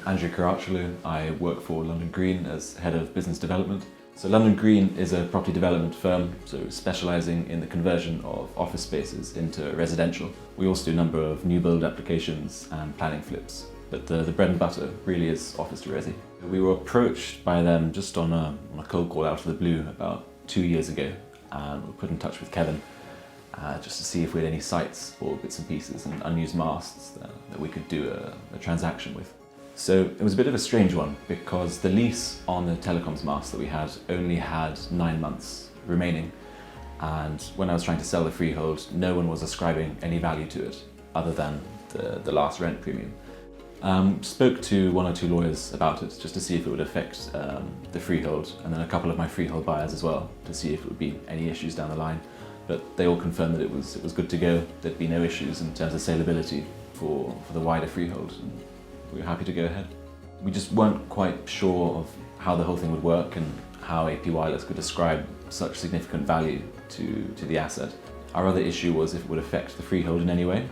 Andrew Caracciolo. I work for London Green as Head of Business Development. So London Green is a property development firm, so specialising in the conversion of office spaces into residential. We also do a number of new build applications and planning flips, but the bread and butter really is office to resi. We were approached by them just on a cold call out of the blue about 2 years ago, and we were put in touch with Kevin just to see if we had any sites or bits and pieces and unused masts that we could do a transaction with. So it was a bit of a strange one because the lease on the telecoms mast that we had only had 9 months remaining, and when I was trying to sell the freehold, no one was ascribing any value to it other than the last rent premium. Spoke to 1 or 2 lawyers about it just to see if it would affect the freehold, and then a couple of my freehold buyers as well to see if it would be any issues down the line. But they all confirmed that it was good to go. There'd be no issues in terms of saleability for the wider freehold, and we were happy to go ahead. We just weren't quite sure of how the whole thing would work and how APWireless could ascribe such significant value to the asset. Our other issue was if it would affect the freehold in any way.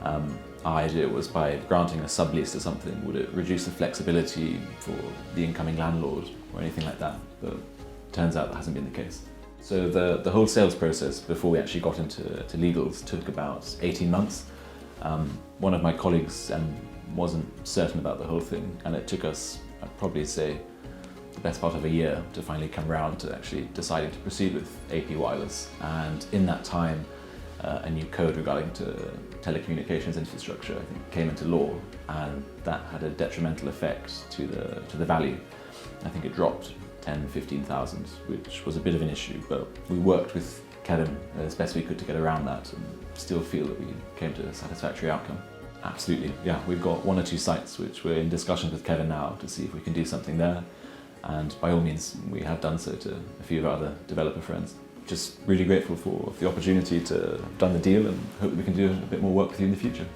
Our idea was by granting a sublease to something, would it reduce the flexibility for the incoming landlord or anything like that? But it turns out that hasn't been the case. So the whole sales process before we actually got into legals took about 18 months. One of my colleagues wasn't certain about the whole thing, and it took us, I'd probably say, the best part of a year to finally come round to actually deciding to proceed with APWireless. And in that time, a new code regarding to telecommunications infrastructure, I think, came into law, and that had a detrimental effect to the value. I think it dropped 10,000–15,000, which was a bit of an issue, but we worked with Kevin as best we could to get around that and still feel that we came to a satisfactory outcome. Absolutely, yeah, we've got 1 or 2 sites which we're in discussions with Kevin now to see if we can do something there, and by all means we have done so to a few of our other developer friends. Just really grateful for the opportunity to have done the deal and hope that we can do a bit more work with you in the future.